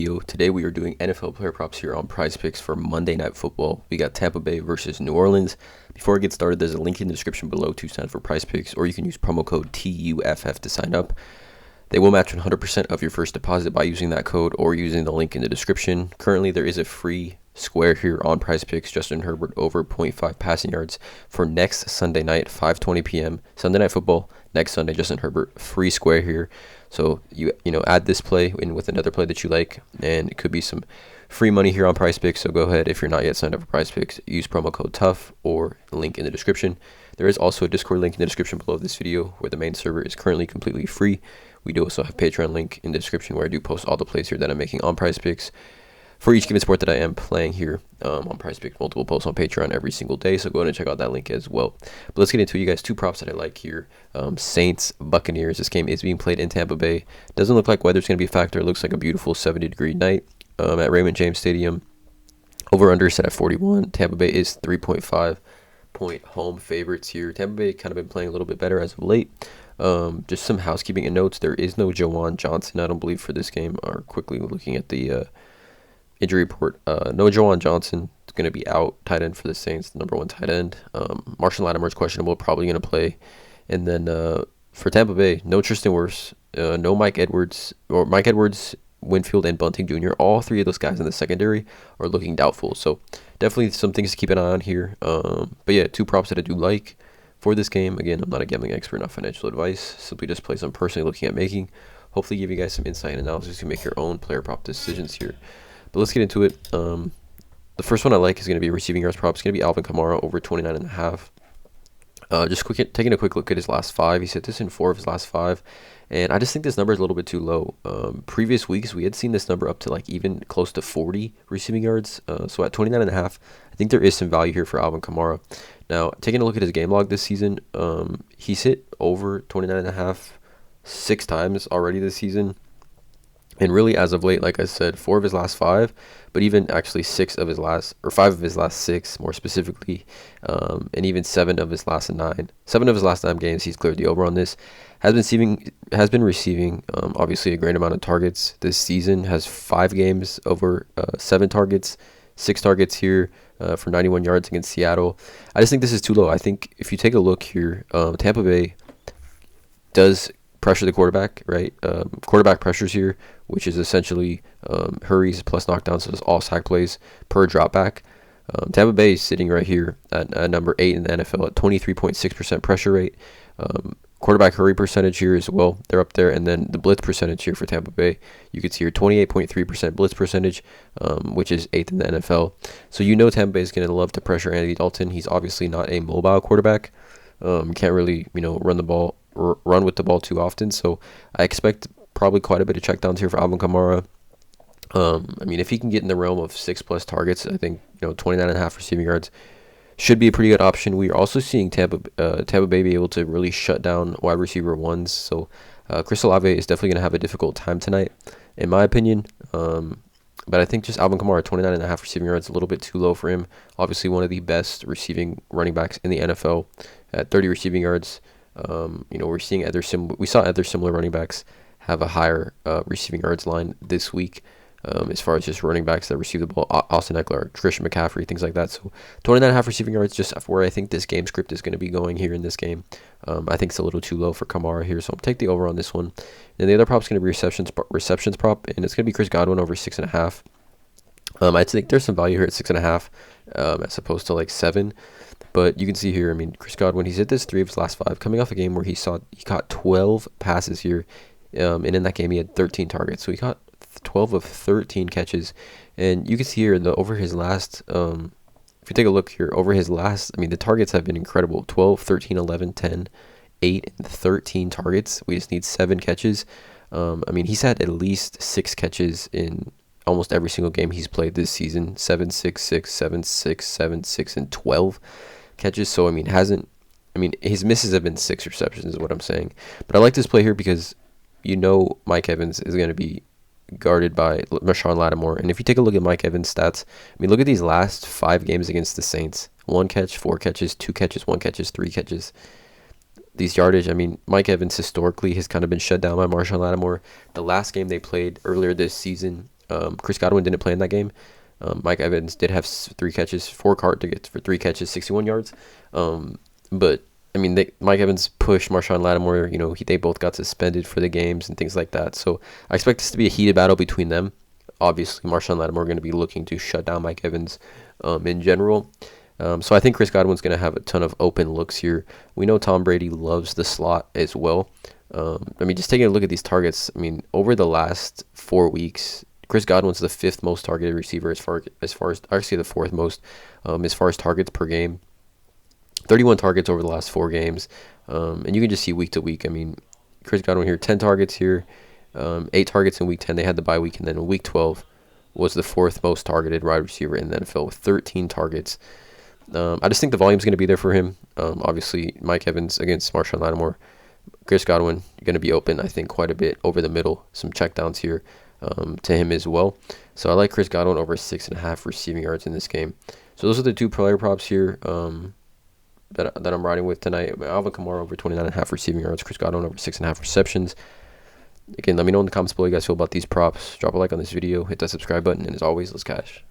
Today we are doing NFL player props here on PrizePicks for Monday Night Football. We got Tampa Bay versus New Orleans. Before I get started, there's a link in the description below to sign up for PrizePicks, or you can use promo code TUFF to sign up. They will match 100% of your first deposit by using that code or using the link in the description. Currently, there is a free square here on PrizePicks. Justin Herbert over 0.5 passing yards for next Sunday night, 5:20 p.m. Sunday Night Football. Next Sunday, Justin Herbert, free square here. So you add this play in with another play that you like, and it could be some free money here on PrizePicks. So go ahead, if you're not yet signed up for PrizePicks, use promo code TUFF or link in the description. There is also a Discord link in the description below this video where the main server is currently completely free. We do also have Patreon link in the description where I do post all the plays here that I'm making on PrizePicks for each given sport that I am playing here on PrizePicks. Multiple posts on Patreon every single day, so go ahead and check out that link as well. But let's get into it, you guys. Two props that I like here. Saints, Buccaneers. This game is being played in Tampa Bay. Doesn't look like weather's going to be a factor. It looks like a beautiful 70-degree night at Raymond James Stadium. Over-under set at 41. Tampa Bay is 3.5-point home favorites here. Tampa Bay kind of been playing a little bit better as of late. Just some housekeeping and notes. There is no Juwan Johnson, I don't believe, for this game. Or quickly looking at the injury report. No Juwan Johnson is going to be out. Tight end for the Saints, the number one tight end. Marshall Lattimore is questionable, probably going to play. And then for Tampa Bay, no Tristan Wirfs, no Mike Edwards, Winfield, and Bunting Jr. All three of those guys in the secondary are looking doubtful. So definitely some things to keep an eye on here. But yeah, two props that I do like for this game. Again, I'm not a gambling expert, not financial advice. Simply just plays I'm personally looking at making. Hopefully give you guys some insight and analysis to make your own player prop decisions here. But let's get into it. The first one I like is going to be a receiving yards prop. It's going to be Alvin Kamara over 29.5. Taking a quick look at his last five. He's hit this in 4 of his last 5. And I just think this number is a little bit too low. Previous weeks, we had seen this number up to like even close to 40 receiving yards. So at 29.5, I think there is some value here for Alvin Kamara. Now, taking a look at his game log this season, he's hit over 29.5 6 times already this season. And really, as of late, like I said, 4 of his last 5, but even actually 5 of his last 6, more specifically, and even 7 of his last 9. 7 of his last 9 games, he's cleared the over on this. Has been receiving obviously a great amount of targets this season. Has 5 games over 7 targets, 6 targets here for 91 yards against Seattle. I just think this is too low. I think if you take a look here, Tampa Bay does pressure the quarterback, right? Quarterback pressures here, which is essentially hurries plus knockdowns, so it's all sack plays per drop back. Tampa Bay is sitting right here at number 8 in the NFL at 23.6% pressure rate. Quarterback hurry percentage here as well, they're up there. And then the blitz percentage here for Tampa Bay, you can see here 28.3% blitz percentage, which is 8th in the NFL. So Tampa Bay is going to love to pressure Andy Dalton. He's obviously not a mobile quarterback. Can't really run with the ball too often. So I expect probably quite a bit of checkdowns here for Alvin Kamara. If he can get in the realm of 6+ targets, I think 29.5 receiving yards should be a pretty good option. We are also seeing Tampa Bay be able to really shut down wide receiver ones. So Chris Olave is definitely going to have a difficult time tonight, in my opinion. But I think just Alvin Kamara, 29.5 receiving yards, a little bit too low for him. Obviously, one of the best receiving running backs in the NFL at 30 receiving yards. We're seeing we saw other similar running backs have a higher receiving yards line this week. As far as just running backs that receive the ball, Austin Eckler, Christian McCaffrey, things like that. So 29.5 receiving yards, just where I think this game script is going to be going here in this game. I think it's a little too low for Kamara here, so I'm take the over on this one. And the other prop is going to be receptions prop, and it's going to be Chris Godwin over 6.5. I think there's some value here at 6.5, as opposed to like 7. But you can see here, Chris Godwin, he's hit this 3 of his last 5, coming off a game where he caught 12 passes here, and in that game he had 13 targets. So he caught 12 of 13 catches, and you can see here over his last, if you take a look here, over his last, the targets have been incredible. 12, 13, 11, 10, 8, and 13 targets. We just need 7 catches. He's had at least 6 catches in almost every single game he's played this season. 7, 6, 6, 7, 6, 7, 6, and 12 catches. So his misses have been 6 receptions is what I'm saying. But I like this play here because Mike Evans is going to be guarded by Marshall Lattimore. And if you take a look at Mike Evans' stats, look at these last 5 games against the Saints. 1 catch, 4 catches, 2 catches, 1 catches, 3 catches. These yardage, Mike Evans historically has kind of been shut down by Marshall Lattimore. The last game they played earlier this season, Chris Godwin didn't play in that game. Mike Evans did have 3 catches, 4 targets for 3 catches, 61 yards. But I mean, Mike Evans pushed Marshawn Lattimore. You know, they both got suspended for the games and things like that. So I expect this to be a heated battle between them. Obviously, Marshawn Lattimore going to be looking to shut down Mike Evans in general. So I think Chris Godwin's going to have a ton of open looks here. We know Tom Brady loves the slot as well. I mean, just taking a look at these targets, I mean, over the last 4 weeks, Chris Godwin's the 5th most targeted receiver as far as actually the 4th most as far as targets per game. 31 targets over the last 4 games. And you can just see week to week. I mean, Chris Godwin here, 10 targets here, 8 targets in week 10. They had the bye week, and then in week 12 was the 4th most targeted wide receiver in the NFL with 13 targets. I just think the volume's going to be there for him. Obviously, Mike Evans against Marshawn Lattimore. Chris Godwin going to be open, I think, quite a bit over the middle. Some checkdowns here to him as well. So I like Chris Godwin over 6.5 receiving yards in this game. So those are the 2 player props here that I'm riding with tonight. Alvin Kamara over 29.5 receiving yards. Chris Godwin over 6.5 receptions. Again, let me know in the comments below how you guys feel about these props. Drop a like on this video. Hit that subscribe button. And as always, let's cash.